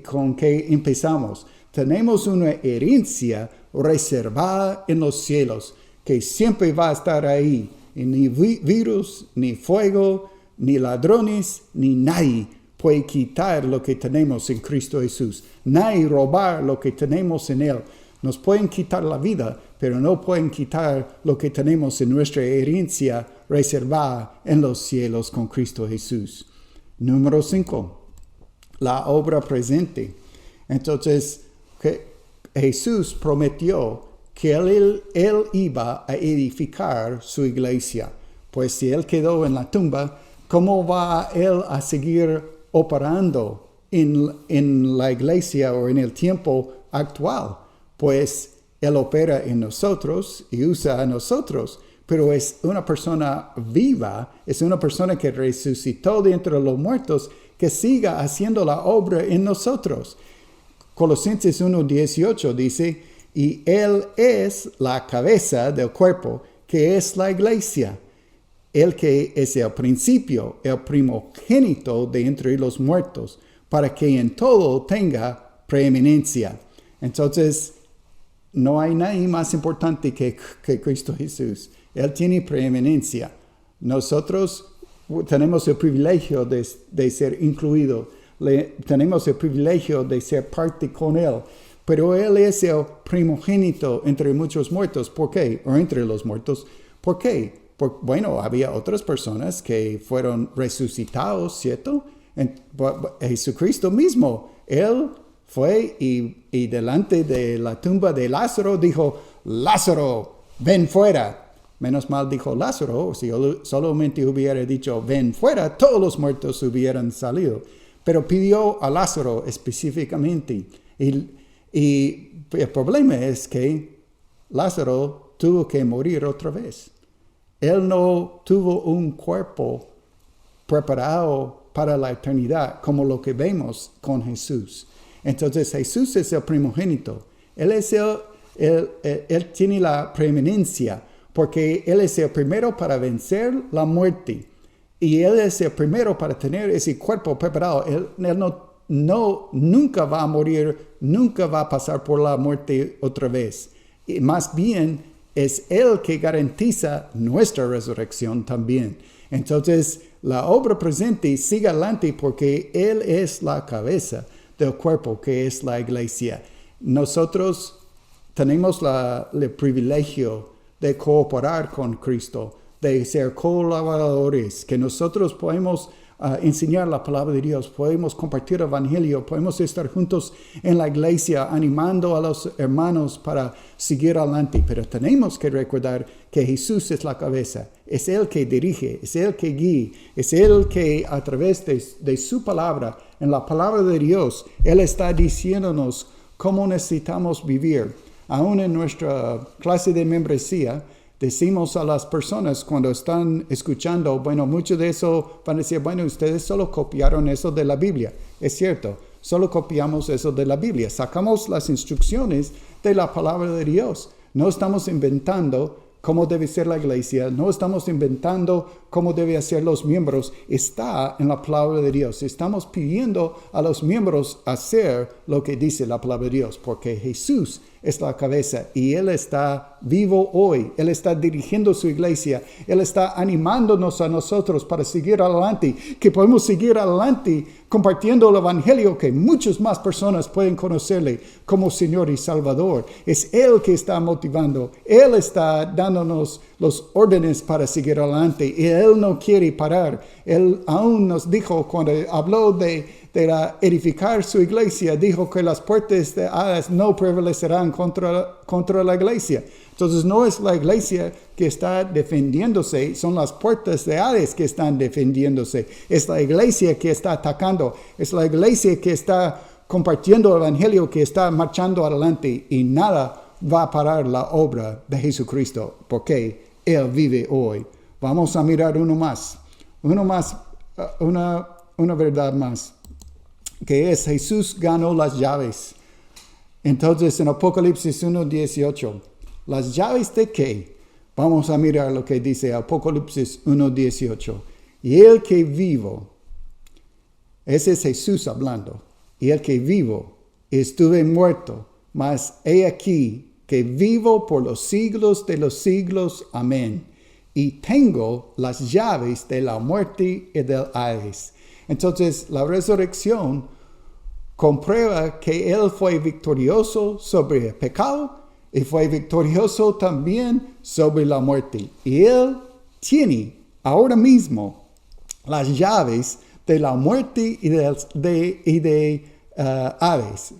con que empezamos. Tenemos una herencia reservada en los cielos que siempre va a estar ahí. Y ni virus, ni fuego, ni ladrones, ni nadie puede quitar lo que tenemos en Cristo Jesús. Nadie robar lo que tenemos en Él. Nos pueden quitar la vida, pero no pueden quitar lo que tenemos en nuestra herencia reservada en los cielos con Cristo Jesús. Número 5, la obra presente. Entonces, Jesús prometió que él iba a edificar su iglesia. Pues si Él quedó en la tumba, ¿cómo va Él a seguir operando en la iglesia o en el tiempo actual? Pues Él opera en nosotros y usa a nosotros, pero es una persona viva, es una persona que resucitó de entre los muertos, que siga haciendo la obra en nosotros. Colosenses 1:18 dice, y Él es la cabeza del cuerpo, que es la iglesia. el que es el principio, el primogénito de entre los muertos, para que en todo tenga preeminencia. Entonces, no hay nadie más importante que Cristo Jesús. Él tiene preeminencia. Nosotros tenemos el privilegio de ser incluidos. Tenemos el privilegio de ser parte con Él. Pero Él es el primogénito entre muchos muertos. ¿Por qué? O entre los muertos. ¿Por qué? Bueno, había otras personas que fueron resucitados, ¿cierto? Jesucristo mismo, Él fue y delante de la tumba de Lázaro dijo, Lázaro, ven fuera. Menos mal dijo Lázaro, si solamente hubiera dicho, ven fuera, todos los muertos hubieran salido. Pero pidió a Lázaro específicamente. Y el problema es que Lázaro tuvo que morir otra vez. Él no tuvo un cuerpo preparado para la eternidad como lo que vemos con Jesús. Entonces Jesús es el primogénito. Él tiene la preeminencia porque Él es el primero para vencer la muerte. Y Él es el primero para tener ese cuerpo preparado. Él nunca va a morir, nunca va a pasar por la muerte otra vez. Y más bien, es Él que garantiza nuestra resurrección también. Entonces, la obra presente sigue adelante porque Él es la cabeza del cuerpo, que es la iglesia. Nosotros tenemos el privilegio de cooperar con Cristo, de ser colaboradores, que nosotros podemos enseñar la palabra de Dios, podemos compartir el evangelio, podemos estar juntos en la iglesia animando a los hermanos para seguir adelante, pero tenemos que recordar que Jesús es la cabeza, es Él que dirige, es Él que guía, es Él que a través de su palabra, en la palabra de Dios, Él está diciéndonos cómo necesitamos vivir. Aún en nuestra clase de membresía, decimos a las personas cuando están escuchando, bueno, mucho de eso van a decir, bueno, ustedes solo copiaron eso de la Biblia. Es cierto, solo copiamos eso de la Biblia. Sacamos las instrucciones de la palabra de Dios. No estamos inventando cómo debe ser la iglesia, no estamos inventando cómo deben ser los miembros. Está en la palabra de Dios. Estamos pidiendo a los miembros hacer lo que dice la palabra de Dios, porque Jesús es la cabeza y Él está vivo hoy. Él está dirigiendo su iglesia. Él está animándonos a nosotros para seguir adelante, que podemos seguir adelante compartiendo el evangelio, que muchas más personas pueden conocerle como Señor y Salvador. Es Él que está motivando. Él está dándonos los órdenes para seguir adelante y Él no quiere parar. Él aún nos dijo cuando habló de edificar su iglesia, dijo que las puertas de Hades no prevalecerán contra la iglesia. Entonces no es la iglesia que está defendiéndose, son las puertas de Hades que están defendiéndose. Es la iglesia que está atacando, es la iglesia que está compartiendo el evangelio, que está marchando adelante y nada va a parar la obra de Jesucristo porque Él vive hoy. Vamos a mirar una verdad más, que es Jesús ganó las llaves. Entonces en Apocalipsis 1:18, ¿las llaves de qué? Vamos a mirar lo que dice Apocalipsis 1:18. Y el que vivo, ese es Jesús hablando, y el que vivo, estuve muerto, mas he aquí que vivo por los siglos de los siglos. Amén. Y tengo las llaves de la muerte y del Hades. Entonces, la resurrección comprueba que Él fue victorioso sobre el pecado y fue victorioso también sobre la muerte. Y Él tiene ahora mismo las llaves de la muerte y de Hades.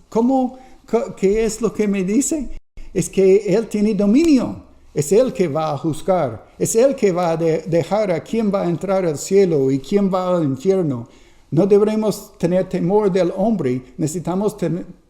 ¿Qué es lo que me dice? Es que Él tiene dominio. Es Él que va a juzgar. Es Él que va a dejar a quién va a entrar al cielo y quién va al infierno. No deberemos tener temor del hombre. Necesitamos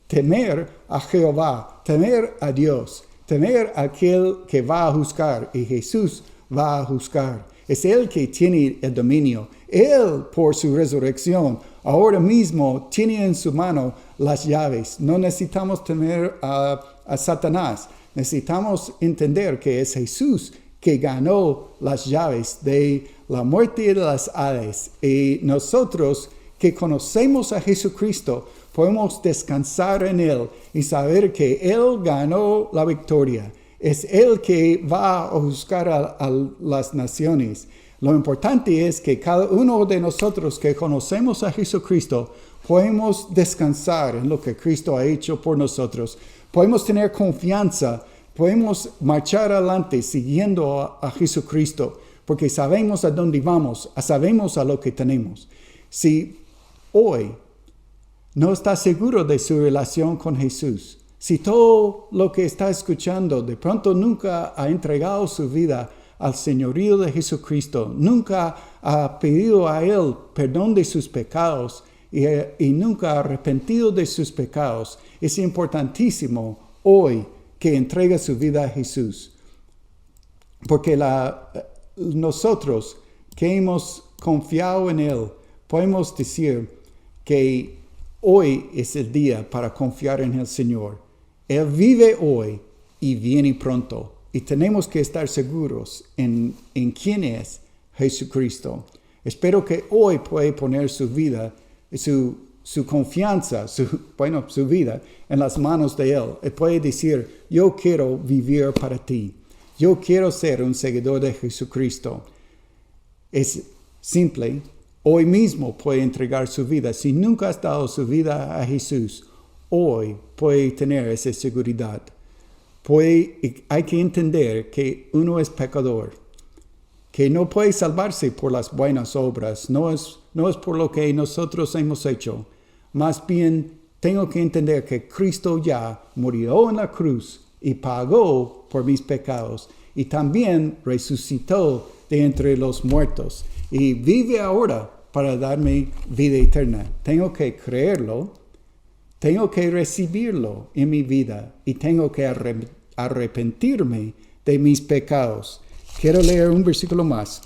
temer a Jehová, temer a Dios, temer a aquel que va a juzgar. Y Jesús va a juzgar. Es Él que tiene el dominio. Él, por su resurrección, ahora mismo tiene en su mano las llaves. No necesitamos temer a Satanás. Necesitamos entender que es Jesús que ganó las llaves de la muerte y las Hades. Y nosotros que conocemos a Jesucristo, podemos descansar en Él y saber que Él ganó la victoria. Es Él que va a juzgar a las naciones. Lo importante es que cada uno de nosotros que conocemos a Jesucristo, podemos descansar en lo que Cristo ha hecho por nosotros. Podemos tener confianza, podemos marchar adelante siguiendo a Jesucristo, porque sabemos a dónde vamos, sabemos a lo que tenemos. Si hoy no está seguro de su relación con Jesús, si todo lo que está escuchando de pronto nunca ha entregado su vida al señorío de Jesucristo, nunca ha pedido a Él perdón de sus pecados y nunca ha arrepentido de sus pecados, es importantísimo hoy que entregue su vida a Jesús. Porque nosotros que hemos confiado en Él, podemos decir que hoy es el día para confiar en el Señor. Él vive hoy y viene pronto. Y tenemos que estar seguros en quién es Jesucristo. Espero que hoy pueda poner su vida, su confianza, su vida en las manos de Él. Él puede decir, yo quiero vivir para ti. Yo quiero ser un seguidor de Jesucristo. Es simple. Hoy mismo puede entregar su vida. Si nunca has dado su vida a Jesús, hoy puede tener esa seguridad. Hay que entender que uno es pecador, que no puede salvarse por las buenas obras, no es por lo que nosotros hemos hecho. Más bien, tengo que entender que Cristo ya murió en la cruz y pagó por mis pecados y también resucitó de entre los muertos y vive ahora para darme vida eterna. Tengo que creerlo, tengo que recibirlo en mi vida y tengo que arrepentirme de mis pecados. Quiero leer un versículo más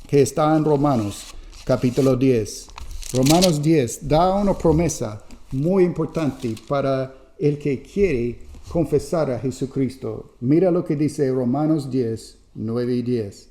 que está en Romanos, capítulo 10. Romanos 10 da una promesa muy importante para el que quiere confesar a Jesucristo. Mira lo que dice Romanos 10, 9 y 10.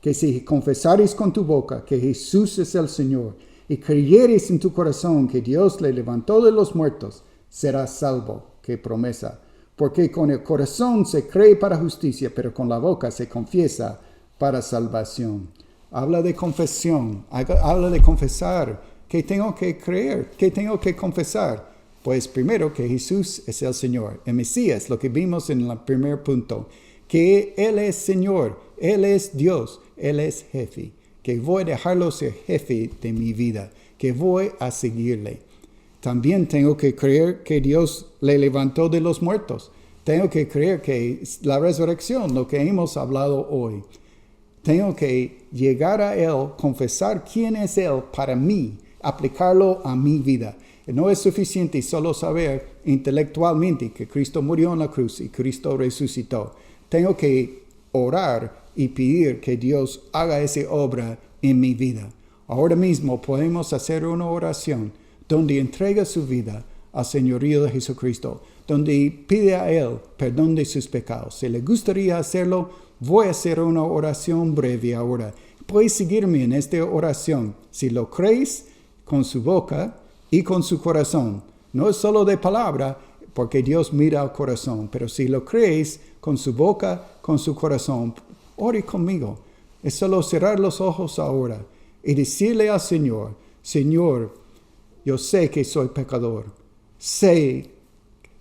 Que si confesares con tu boca que Jesús es el Señor y creyeres en tu corazón que Dios le levantó de los muertos, serás salvo. Qué promesa. Porque con el corazón se cree para justicia, pero con la boca se confiesa para salvación. Habla de confesión, habla de confesar. ¿Qué tengo que creer? ¿Qué tengo que confesar? Pues primero que Jesús es el Señor, el Mesías, lo que vimos en el primer punto. Que Él es Señor, Él es Dios, Él es jefe. Que voy a dejarlo ser jefe de mi vida, que voy a seguirle. También tengo que creer que Dios le levantó de los muertos. Tengo que creer que la resurrección, lo que hemos hablado hoy. Tengo que llegar a Él, confesar quién es Él para mí, aplicarlo a mi vida. No es suficiente solo saber intelectualmente que Cristo murió en la cruz y Cristo resucitó. Tengo que orar y pedir que Dios haga esa obra en mi vida. Ahora mismo podemos hacer una oración donde entrega su vida al señorío de Jesucristo, donde pide a Él perdón de sus pecados. Si le gustaría hacerlo, voy a hacer una oración breve ahora. Puedes seguirme en esta oración. Si lo crees con su boca y con su corazón. No es solo de palabra, porque Dios mira al corazón. Pero si lo crees con su boca, con su corazón, ore conmigo. Es solo cerrar los ojos ahora y decirle al Señor, Señor, yo sé que soy pecador. Sé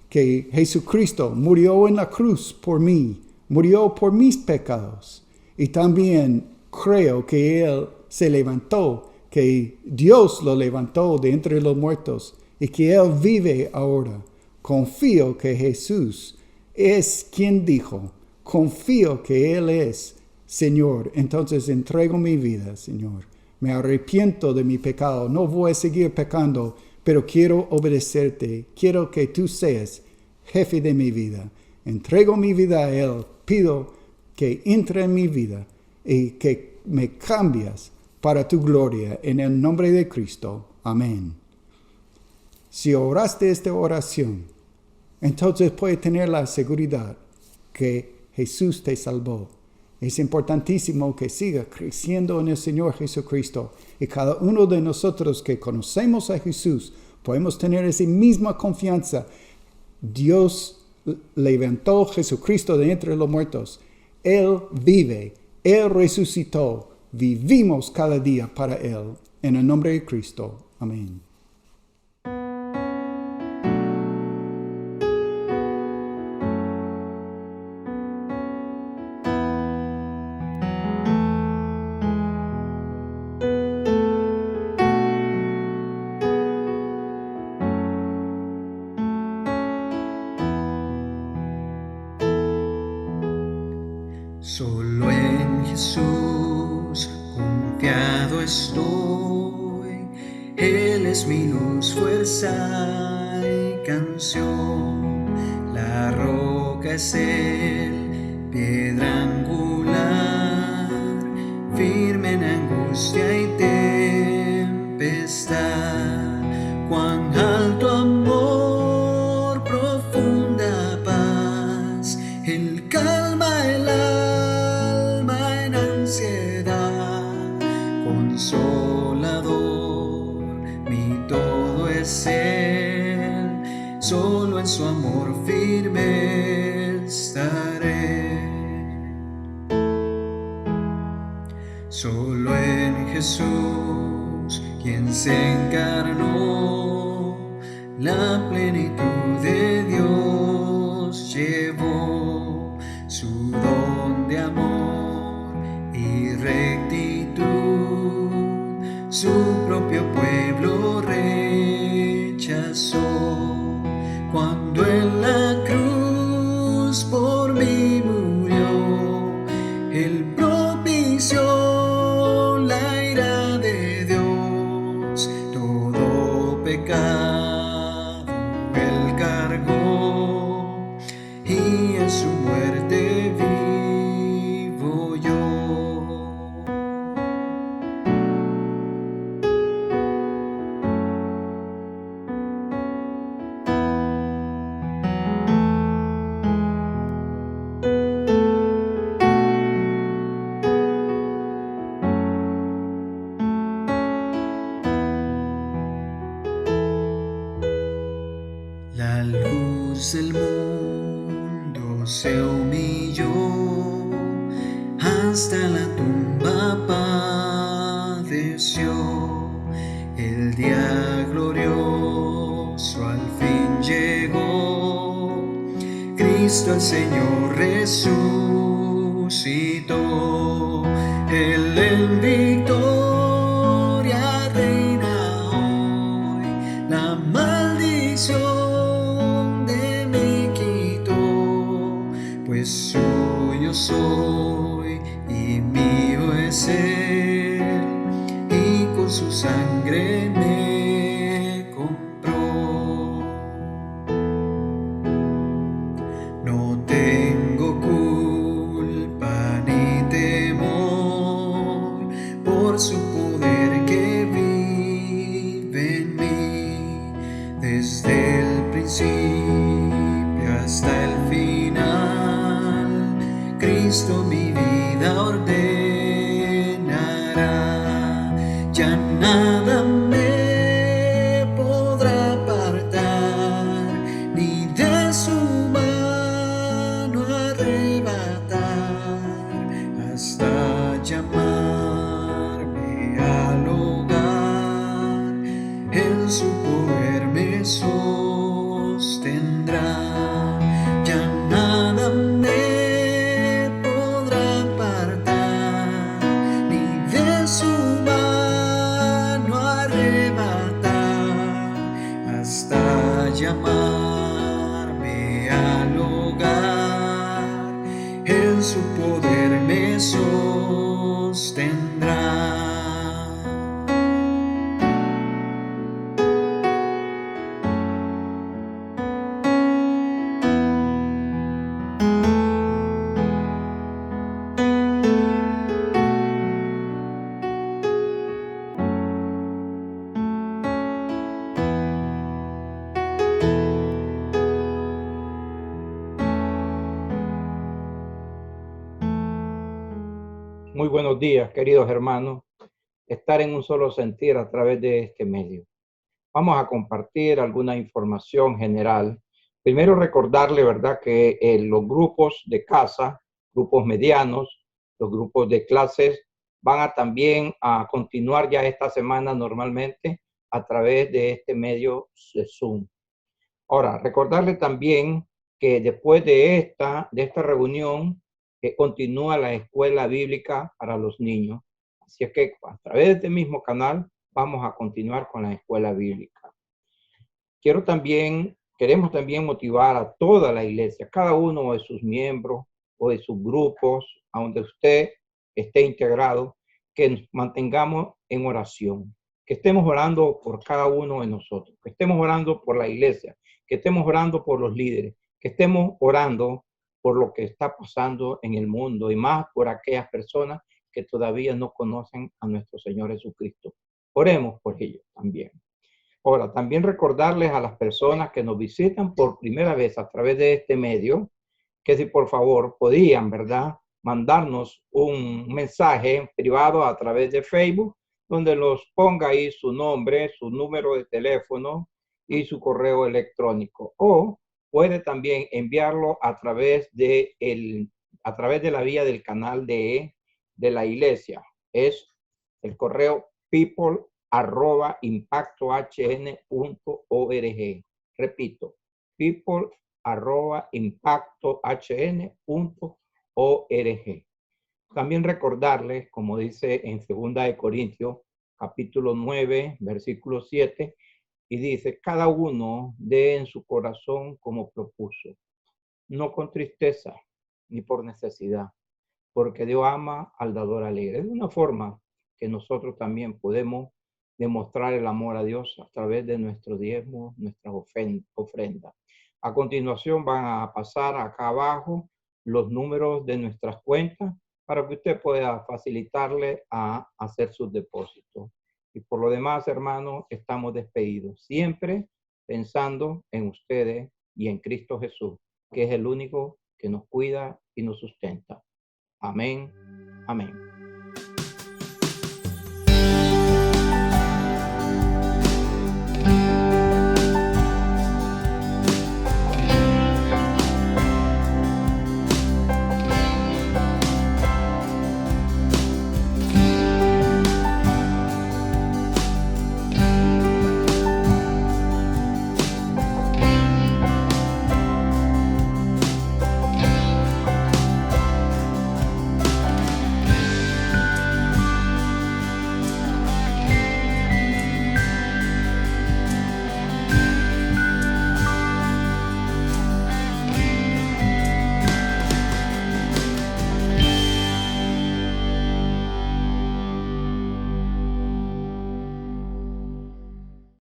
que Jesucristo murió en la cruz por mí, murió por mis pecados. Y también creo que Él se levantó, que Dios lo levantó de entre los muertos y que Él vive ahora. Confío que Jesús es quien dijo, confío que Él es Señor. Entonces entrego mi vida, Señor. Me arrepiento de mi pecado, no voy a seguir pecando, pero quiero obedecerte. Quiero que tú seas jefe de mi vida. Entrego mi vida a Él. Pido que entre en mi vida y que me cambies para tu gloria. En el nombre de Cristo. Amén. Si oraste esta oración, entonces puedes tener la seguridad que Jesús te salvó Es importantísimo que siga creciendo en el Señor Jesucristo. Y cada uno de nosotros que conocemos a Jesús, podemos tener esa misma confianza. Dios levantó a Jesucristo de entre los muertos. Él vive, Él resucitó. Vivimos cada día para Él. En el nombre de Cristo. Amén. Solo en Jesús confiado estoy, Él es mi luz, fuerza y canción, la roca es Él, piedra angular, firme en angustia y tempestad, cuán alto amor, profunda paz, Él calma el alma en ansiedad, consolador, mi todo es Él, solo en su amor firme estaré. Solo en Jesús, quien se encarnó, la plenitud de Dios llevó, su don de amor y rectitud, su propio pueblo rechazó, cuando en la cruz por mí murió, Él propició la ira de Dios, todo pecado Él cargó, y en su muerte vivo yo. La luz del mundo se humilló, hasta la tumba padeció, el día glorioso al fin llegó, Cristo el Señor resucitó, Él en victoria reina hoy, la maldición de mí quitó, pues suyo soy y mío es Él, y con su sangre me compró. No tengo culpa ni temor por su poder que vive en mí, desde el principio hasta el final, Cristo mi vida ordenará, ya nada me podrá apartar, ni de su mano arrebatar, hasta llamarme al hogar, en su poder me sostendrá, ya nada me podrá apartar, ni de su mano arrebatar, hasta llamarme al hogar, en su poder me sostendrá. Muy buenos días, queridos hermanos. Estar en un solo sentir a través de este medio. Vamos a compartir alguna información general. Primero recordarle, ¿verdad?, que los grupos de casa, grupos medianos, los grupos de clases van a también a continuar ya esta semana normalmente a través de este medio de Zoom. Ahora, recordarle también que después de esta reunión continúa la escuela bíblica para los niños. Así es que a través de este mismo canal vamos a continuar con la escuela bíblica. Queremos también motivar a toda la iglesia, cada uno de sus miembros o de sus grupos, a donde usted esté integrado, que nos mantengamos en oración, que estemos orando por cada uno de nosotros, que estemos orando por la iglesia, que estemos orando por los líderes, que estemos orando por lo que está pasando en el mundo y más por aquellas personas que todavía no conocen a nuestro Señor Jesucristo. Oremos por ellos también. Ahora, también recordarles a las personas que nos visitan por primera vez a través de este medio, que si por favor podían, ¿verdad?, mandarnos un mensaje privado a través de Facebook, donde los ponga ahí su nombre, su número de teléfono y su correo electrónico. O puede también enviarlo a través de la vía del canal de la iglesia. Es el correo people@impactohn.org. Repito, people@impactohn.org. También recordarles, como dice en 2 Corintios, capítulo 9, versículo 7, y dice, cada uno dé en su corazón como propuso, no con tristeza ni por necesidad, porque Dios ama al dador alegre. Es una forma que nosotros también podemos demostrar el amor a Dios a través de nuestro diezmo, nuestras ofrendas. A continuación van a pasar acá abajo los números de nuestras cuentas para que usted pueda facilitarle a hacer sus depósitos. Y por lo demás, hermanos, estamos despedidos, siempre pensando en ustedes y en Cristo Jesús, que es el único que nos cuida y nos sustenta. Amén. Amén.